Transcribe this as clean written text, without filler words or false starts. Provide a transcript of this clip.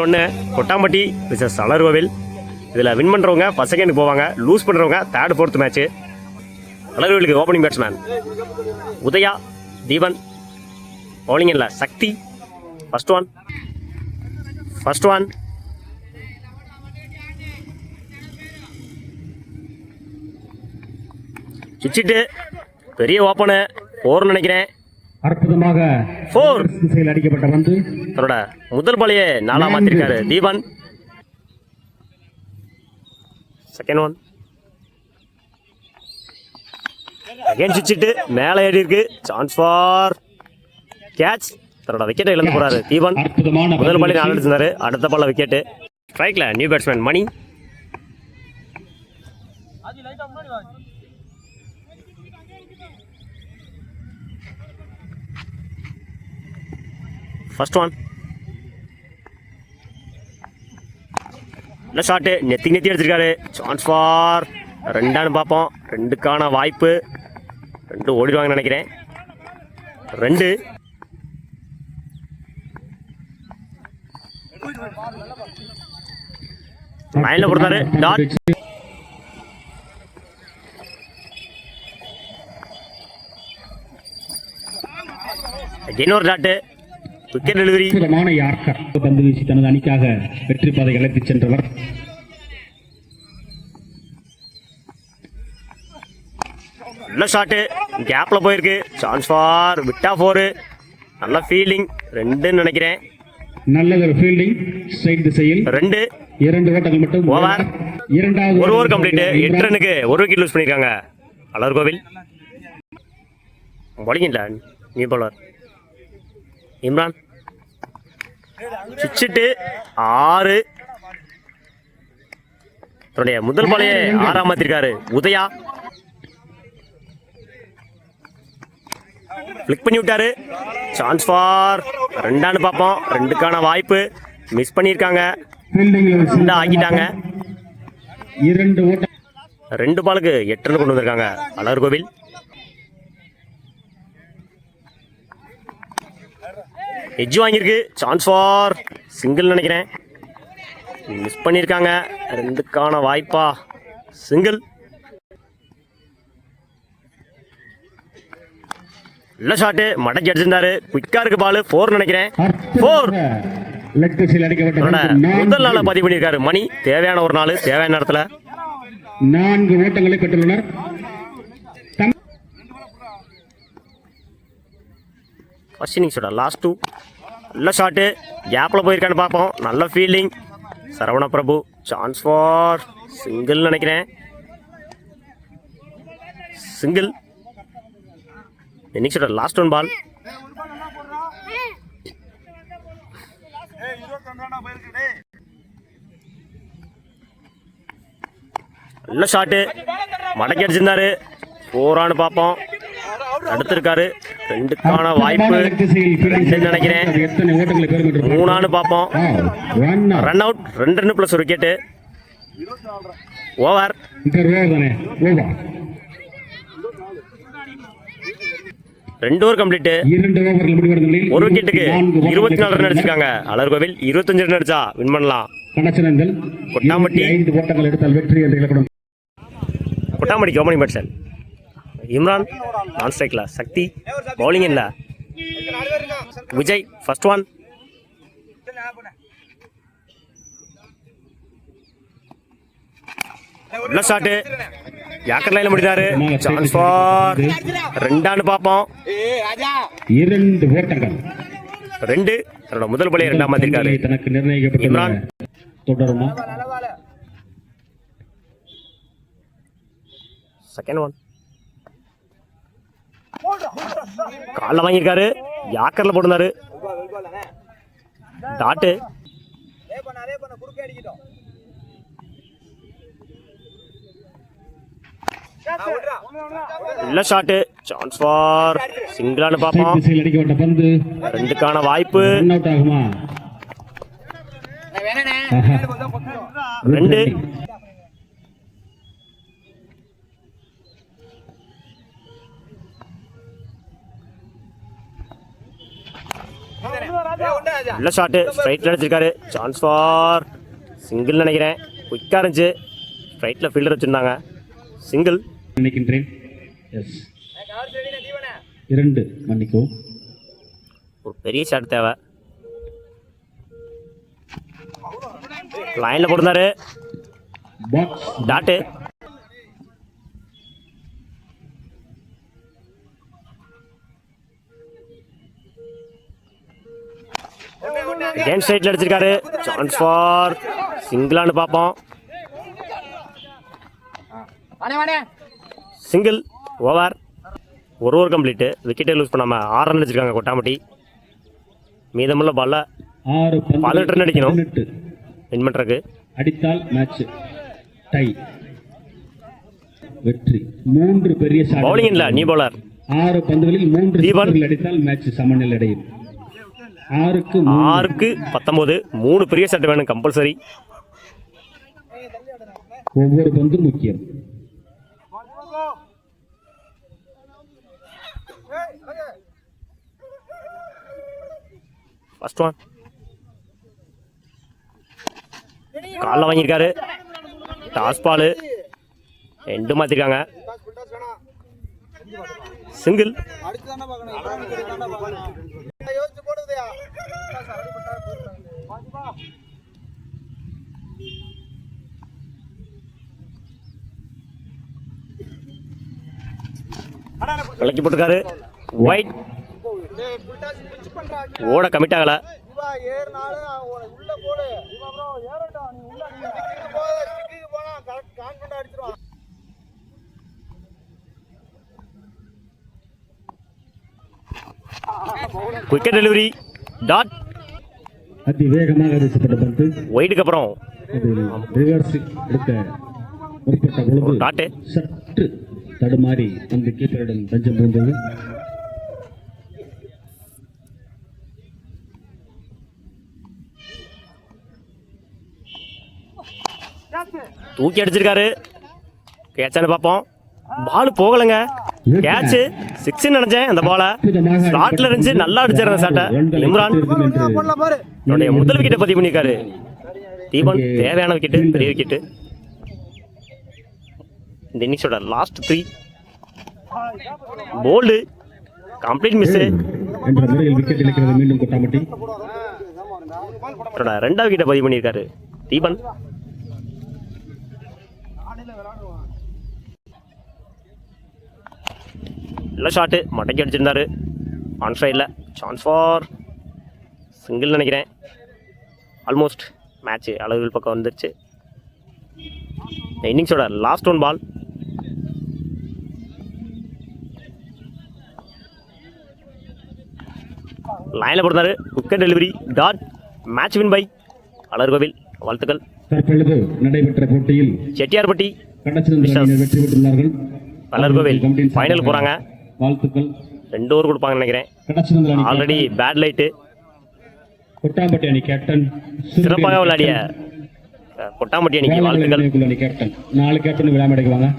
ஒன்று கொட்டாம்பட்டி விசஸ் அலர்கோவில். இதில் வின் பண்ணுறவங்க ஃபர்ஸ்ட் செகண்ட் போவாங்க, லூஸ் பண்ணுறவங்க தேர்ட் ஃபோர்த் மேட்ச்சு. அலர்கோவிலுக்கு opening batsman Udaya, Deepan. Bowling இல்லை சக்தி. ஃபர்ஸ்ட் ஒன் சுச்சிட்டு பெரிய ஓப்பனு 4 நினைக்கிறேன். அற்புதமாக 4 திசையில் அடிக்கப்பட்ட பந்து தன்னோட முதல் பாலையே 4 மாத்திருக்காரு தீபன். செகண்ட் ஒன் அகைன் சுச்சிட்டு மேலே ஏறி இருக்கு. Chance for catch. தன்னோட விக்கெட்டை இழந்து போறாரு தீபன். முதல் பாலே 4 அடிச்சிருந்தாரு, அடுத்த பால்ல விக்கெட்டு. ஸ்ட்ரைக்ல நியூ பேட்ஸ்மேன் மணி. ஃபர்ஸ்ட் ஒன் நல்ல ஷாட்டு, நெத்தி அடிச்சிருக்காரு. சான்ஸ் ஃபார் 2 பார்ப்போம். 2க்கான வாய்ப்பு. 2 ஓடிடுவாங்கன்னு நினைக்கிறேன். 2 லைன்ல கொடுத்தாரு. டாட். இன்னொரு டாட்டு. Wicket delivery. யார்கர் பந்து வீசி தனது அணிக்காக வெற்றி பாதை அழைத்துச் சென்றவர். நல்ல ஷாட்டு, கேப்ல போயிருக்கு. சான்ஸ் ஃபார் விட்டா 4. நல்ல ஃபீல்டிங். 2 நினைக்கிறேன். நல்ல ஒரு ஃபீல்டிங் ஸ்ட்ரைட் திசையில். 2 ஓட்டங்கள் மட்டும். ஓவர். இரண்டாவது ஒரு ஓவர் கம்ப்ளீட். 8 ரனுக்கு 1 விக்கெட் லூஸ் பண்ணிருக்காங்க அலர்கோவில். பவுலிங் இல்லை நியூ பவுலர் இம்ரான். சுச்சிட்டு 6. தன்னுடைய முதல் பாலையே 6 மாத்திருக்காரு உதயா. பிளிக் பண்ணி விட்டாரு. சான்ஸ் ஃபார் 2 பார்ப்போம். 2க்கான வாய்ப்பு மிஸ் பண்ணியிருக்காங்க. ஆக்கிட்டாங்க. 2 பாலுக்கு 8 ரன் கொண்டு வந்திருக்காங்க அலர்கோவில். எட்ஜ் வாங்கியிருக்கு. சான்ஸ் ஃபார் சிங்கிள் நினைக்கிறேன். மிஸ் பண்ணியிருக்காங்க. 2க்கான வாய்ப்பா சிங்கிள். நல்ல ஷாட்டு, மடக்கி அடிச்சிருந்தாரு. குயிக்கா இருக்கு பால். 4 நினைக்கிறேன். 4 முதல் நாள பதிவு பண்ணியிருக்காரு மணி. தேவையான ஒரு நாள், தேவையான நேரத்தில் 4 ஓட்டங்களை பெற்றுள்ளனர். ஃபர்ஸ்ட் இன்னிங்ஸோட லாஸ்ட் 2. நல்ல ஷாட்டு, கேப்பில் போயிருக்கான்னு பார்ப்போம். நல்ல fielding Saravana Prabhu. Chance for single நினைக்கிறேன். சிங்கிள். இன்னிங்ஸோட லாஸ்ட் 1 பால். நல்ல ஷாட்டு, மடக்கி அடிச்சிருந்தாரு. 4 பார்ப்போம். அடுத்திருக்காரு. 2க்கான வாய்ப்பு நினைக்கிறேன். 3 பார்ப்போம். Run out. 2 run plus 1 wicket. Over. 2 over complete. 1 விக்கெட்டுக்கு 24 ரன் அடிச்சிருக்காங்க அலர்கோவில். 25 ரன் அடிச்சா வின் பண்ணலாம். கொட்டாம்பட்டி. கொட்டாம்பட்டிக்கு ஓப்பனிங் பேட்ஸ்மேன் இம்ரான். நான் ஸ்ட்ரைக்ல சக்தி. பவுலிங் இல்ல விஜய். ஃபர்ஸ்ட் ஒன் நல்ல ஷாட்டு, யாக்கர் லைன்ல முடிந்தாரு. சான்ஸ் ஃபார் 2 பார்ப்போம். 2 ஓட்டங்கள். 2 தன்னோட முதல் பாலே 2 மாத்திருக்காரு இம்ரான். தொடருமா செகண்ட் ஒன் காலில் வாங்கியிருக்காரு. யாக்கர்ல போட்டிருந்தாரு. டாட்டு. நல்ல ஷாட்டு, சான்ஸ் ஃபார் சிங்கிளானு பார்ப்போம். 2க்கான வாய்ப்பு. 2 2 நல்ல ஷாட்டு ஸ்ட்ரைட்டில் அடிச்சிருக்காரு. சான்ஸ் ஃபார் சிங்கிள் நினைக்கிறேன். குயிக்காக இருந்துச்சு. ஸ்ட்ரைட்டில் ஃபீல்டர் வச்சுருந்தாங்க. சிங்கிள் நினைக்கின்றேன். எஸ் 2 மன்னிக்கவும். ஒரு பெரிய ஷாட் தேவை. லைனில் போட்டிருந்தாரு. பாக்ஸ் டாட்டு கேம் ஸ்ட்ரைட்டில் அடிச்சிருக்காரு. சான்ஸ் ஃபார் சிங்கிளான்னு பார்ப்போம். Single over. ஒரு கம்ப்ளீட்டு. விக்கெட்டே லூஸ் பண்ணாமல் 6 ரன் அடிச்சிருக்காங்க கொட்டாம்பட்டி. மீதமுள்ள பால்ல 6 18 ரன் அடிக்கணும் வின் பண்ணுறதுக்கு. அடித்தால் மேட்ச் டை. வெற்றி. 3 பெரிய ஷாட். பவுலிங் இல்லை, நீ பவுலர். 6 பந்துகளில் 3 தீபன். சிக்ஸர்கள் அடித்தால் மேட்ச் சமநிலை அடையும். 6க்கு 19. 3 பெரிய ஷாட் வேணும் கம்பல்சரி. ஒவ்வொரு பந்தும் முக்கியம். ஃபர்ஸ்ட் ஒன் காலில் வாங்கியிருக்காரு. டாஸ் பால் ரெண்டு மாற்றிருக்காங்க. சிங்கிள் விளக்கி போட்டுருக்காரு. ஒயிட் ஓட கமிட் ஆகல. Quicker delivery. டாட் அதிவேகமாக வீசப்பட்ட பந்து ஒயிட்டுக்கு அப்புறம் ரிவர்ஸ் எடுக்க முற்பட்ட பொழுது டாட்டு சற்று தடுமாறி அந்த கீப்பரிடம் தஞ்சம் புகுந்தது. தூக்கி அடிச்சிருக்காரு. கேட்சான்னு பார்ப்போம். பால் போகலைங்க. கேட்ச் 6 நினைச்சேன். அந்த பாலை ஸ்லாட்ல இருந்துச்சு. நல்லா அடிச்சாரு அந்த ஷாட்டை. இம்ரான் என்னுடைய முதல் விக்கெட்டை பதிவு பண்ணியிருக்காரு. தீபன் தேவையான விக்கெட்டு, பெரிய விக்கெட்டு. இந்த இன்னிங்ஸோட லாஸ்ட் 3 போல்டு கம்ப்ளீட் மிஸ் என்ற முறையில் விக்கெட் இழக்கிறது மீண்டும் கொட்டாம்பட்டி. ரெண்டாவது விக்கெட்டை பதிவு பண்ணியிருக்காரு தீபன். நல்ல ஷாட்டு மடக்கி அடிச்சிருந்தாரு. ஆன் சைடில் சான்ஸ் ஃபார் சிங்கிள் நினைக்கிறேன். ஆல்மோஸ்ட் மேட்ச்சு அளவுகள் பக்கம் வந்துருச்சு. இந்த இன்னிங்ஸோட லாஸ்ட் ஒன் பால். லைனில் போடுறாரு. குக்கர் delivery. Dot match win by Alarkovil. வாழ்த்துக்கள். தற்பொழுது நடைபெற்ற போட்டியில் செட்டியார்பட்டி கடச்சந்திரன் வெற்றி பெற்றுள்ளார்கள். அலர்கோவில் ஃபைனல் போகிறாங்க. வாழ்த்துக்கள். 2 ஓவர் கொடுப்பாங்கன்னு நினைக்கிறேன். கடச்சந்திரன் ஆல்ரெடி பேட் லைட்டு. கொட்டாம்பட்டி அணி கேப்டன் சிறப்பாக விளையாடிய கொட்டாம்பட்டி அணிக்கு வாழ்த்துக்கள். கேப்டன் 4 கேப்டன் விழா மேடைக்கு வாங்க.